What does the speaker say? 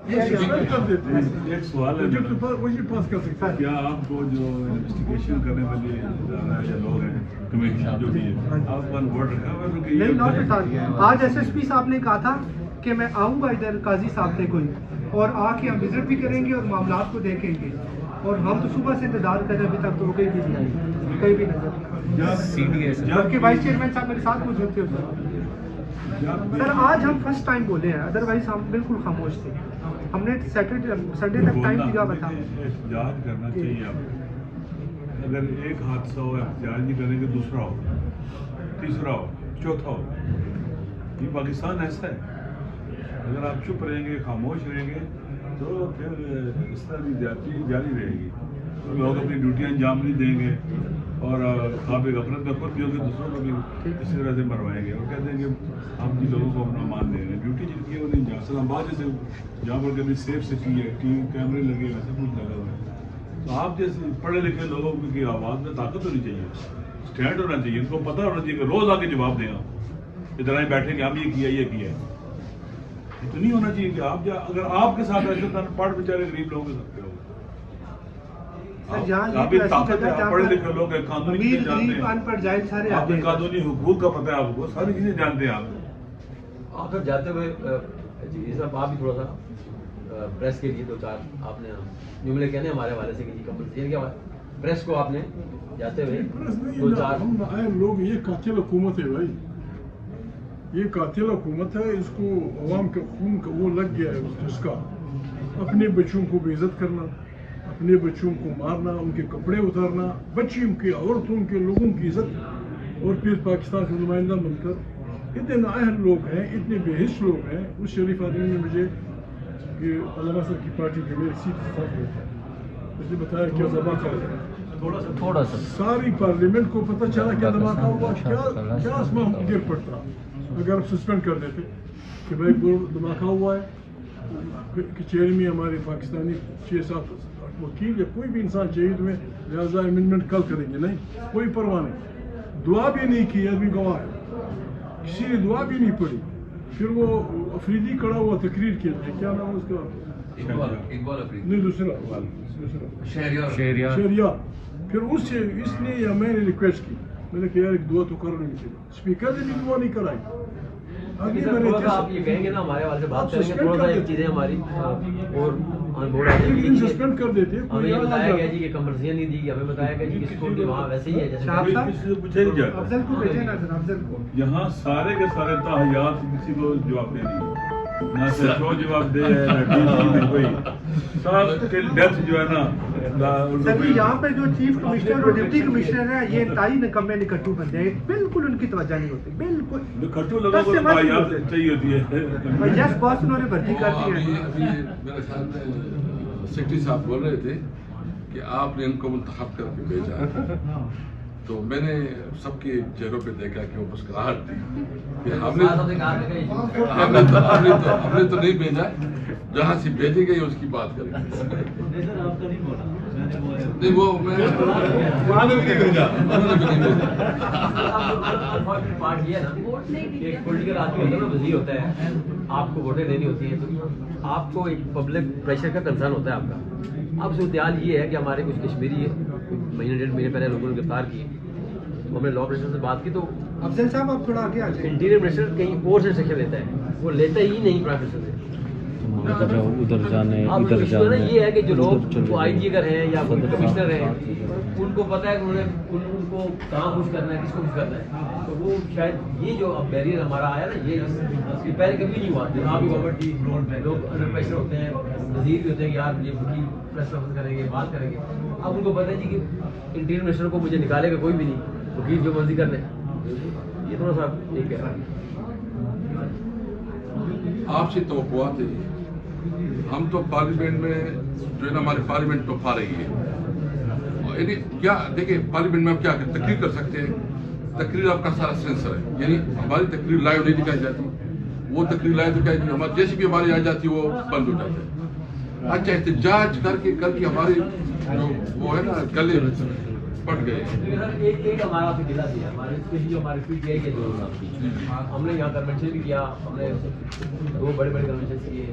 ایک سوال ہے وہی پاس کر سکتا ہے. کیا آپ کو جو انویسٹیگیشن کرنے والے ادارہ یا لوگ ہیں کمیشن جو بھی ہے آپ کا ورڈ رکھا ہوا ہے کہ نہیں نوٹ اٹھا. آج ایس ایس پی صاحب نے کہا تھا کہ میں آؤں گا ادھر قاضی صاحب نے کوئی اور آ کے ہم وزٹ بھی کریں گے اور معاملات کو دیکھیں گے اور ہم تو صبح سے انتظار کر رہے ہیں ابھی تک تو وہ کہیں بھی نہیں آئی کہیں بھی نظر جبکہ وائس چیئرمین صاحب میرے ساتھ موجود تھے سر. آج ہم فرسٹ ٹائم بولے ہیں ادروائز ہم بالکل خاموش تھے. ہم نے سنڈے تک ٹائم دیا ہوا تھا. احتجاج کرنا چاہیے آپ. اگر ایک حادثہ ہو احتجاج نہیں کریں گے دوسرا ہو تیسرا ہو چوتھا ہو. یہ پاکستان ایسا ہے اگر آپ چپ رہیں گے خاموش رہیں گے تو پھر اس طرح کی زیادتی جاری رہے گی. لوگ اپنی ڈیوٹیاں انجام نہیں دیں گے اور خواب غفلت میں خود بھی ہوگی دوسروں کو بھی اسی طرح سے مروائیں گے اور کہہ دیں گے ہم جی لوگوں کو اپنا مان دیں گے. ڈیوٹی جن کی ہے وہ نہیں جا سکتا. بعد جیسے جہاں پر کبھی سیف سٹی ہے ٹی وی کیمرے لگے ہوئے سب کچھ لگا ہوا ہے تو آپ جیسے پڑھے لکھے لوگوں کی آواز میں طاقت ہونی چاہیے اسٹینڈ ہونا چاہیے. ان کو پتہ ہونا چاہیے کہ روز آ کے جواب دیں آپ ادھر آئے بیٹھے کہ ہم یہ کیا یہ کیا ہے. یہ تو نہیں ہونا چاہیے کہ آپ اگر آپ کے ساتھ ایسے تو پڑھ بیچارے غریب لوگوں کے ساتھ کیا ہوگا. آپ بھی طاقت ہے آپ پڑھے لکھے لوگ ہیں قانونی چیزیں جانتے ہیں آپ کے قانونی حقوق کا پتہ ہے آپ کو ساری چیزیں جانتے ہیں آپ. آخر جاتے ہوئے جی صاحب آپ بھی تھوڑا سا پریس کے لیے دو چار آپ نے جملے کہنے ہمارے حوالے سے کہ جی کمپنی کیا پریس کو آپ نے جاتے ہوئے دو چار لوگ یہ قاتل حکومت ہے بھائی یہ قاتل حکومت ہے. اس کو عوام کے خون کا وہ لگ گیا ہے اس کا اپنے بچوں کو بے عزت کرنا اپنے بچوں کو مارنا ان کے کپڑے اتارنا بچیوں کی عورتوں کے لوگوں کی عزت اور پھر پاکستان کا نمائندہ بن کر اتنے نااہل لوگ ہیں اتنے بے حس لوگ ہیں. اس شریف آدمی نے مجھے کہ علامہ صاحب کی پارٹی کے میرے سیٹ ساتھ ہوتا ہے مجھے بتایا کیا دھماکہ تھوڑا سا ساری پارلیمنٹ کو پتہ چلا کیا دھماکہ ہوا کیا آسمان گر پڑتا اگر آپ سسپینڈ کر دیتے کہ بھائی دھماکہ ہوا ہے کچہری میں ہمارے پاکستانی 6-7 وکیل یا کوئی بھی انسان چاہیے تمہیں لہٰذا امینڈمنٹ کل کریں گے. نہیں کوئی پرواہ نہیں. دعا بھی نہیں کی آدمی گواہ ہے کسی نے دعا بھی نہیں پڑھی. پھر وہ افریدی کھڑا ہوا تقریر کے لیے کیا نام اس کا نہیں دوسرا شہریار. پھر اس نے یا میں نے ریکویسٹ کی میں نے کہا یار ایک دعا تو کرنا نہیں چاہیے. اسپیکر نے بھی دعا نہیں کرائی. آپ یہ کہیں گے نا ہمارے والے سے بات کریں گے تھوڑا سا ایک چیزیں ہماری اور سسپینڈ کر دیتے. ہمیں یہ بتایا گیا جی کہ کمرشیل نہیں دی گئی. ہمیں بتایا گیا جی کس کو وہاں ویسے ہی ہے جیسے یہاں سارے کے سارے تاحیات کسی کو جواب دے نہیں نہ شو جواب دے نہ کوئی سب کے ڈیتھ جو ہے نا یہاں پہ جو چیف کمشنر اور ڈپٹی کمشنر ہے یہ انتہائی نکمے نکٹو بندے ہیں. بالکل ان کی توجہ نہیں ہوتی بالکل نکٹو لوگوں کو تاحیات چاہیے ہوتی ہے. یس باس انہوں نے بھرتی کر دی ہے. میرے خیال میں سیکرٹری صاحب بول رہے تھے کہ آپ نے ان کو منتخب کر کے بھیجا تو میں نے سب کے چہروں پہ دیکھا کہ وہ مسکراہٹ تھی کہ ہم نے تو نہیں بھیجا جہاں سے بھیجے گئے اس کی بات کریں گے. نہیں وہ میں پارٹ یہ ہے نا ایک پولیٹیکل آدمی ہوتا ہے نا وزیر ہوتا ہے آپ کو ووٹیں دینی ہوتی ہیں تو آپ کو ایک پبلک پریشر کا کنسرن ہوتا ہے آپ کا. اب صورتحال یہ ہے کہ ہمارے کچھ کشمیری مہینے 1.5 مہینے پہلے لوگوں نے گرفتار کیے. ہم نے لا منسٹر سے بات کی تو افضل صاحب آپ تھوڑا آگے آ جائیں. انٹیریئر منسٹر کہیں اور سے انسٹرکشن لیتا ہے وہ لیتا ہی نہیں پرائم منسٹر سے. ادھر جانے ادھر جانے یہ ہے کہ جو لوگ آئی جی اگر ہیں یا کمشنر ہیں ان کو پتہ ہے کہ انہوں نے ان کو کہاں خوش کرنا ہے کس کو خوش کرنا ہے. تو وہ شاید یہ جو اب بیریئر ہمارا آیا نا یہ پہلے کبھی نہیں ہوا. جہاں بھی گورنمنٹ کی لوگ انڈر پریشر ہوتے ہیں وزیر بھی ہوتے ہیں کہ یار یہ وکیل پریس کانفرنس کریں گے بات کریں گے. اب ان کو پتہ ہے جی کہ انٹیریئر منسٹر کو مجھے نکالے گا کوئی بھی نہیں وکیل جو مرضی کر لیں. یہ تھوڑا سا ٹھیک ہے. آپ سے توقعات ہے ہم تو پارلیمنٹ میں جو ہے نا ہماری پارلیمنٹ تو پا رہی ہے یعنی کیا دیکھیں پارلیمنٹ میں ہم کیا تقریر کر سکتے ہیں. تقریر آپ کا سارا سینسر ہے یعنی ہماری تقریر لائیو نہیں دکھائی جاتی. وہ تقریر لائیو دکھائی جاتی ہماری جیسے بھی ہماری آ جاتی وہ بند ہو جاتا ہے. اچھا احتجاج کر کے ہمارے جو وہ ہے نا گلے پٹ گئے. ایک ہمارا ضلع دیا ہمارے جو ہمارے پی ٹی آئی کے جو ہم نے یہاں کنونشن بھی کیا. ہم نے 2 بڑے کنونشن کیے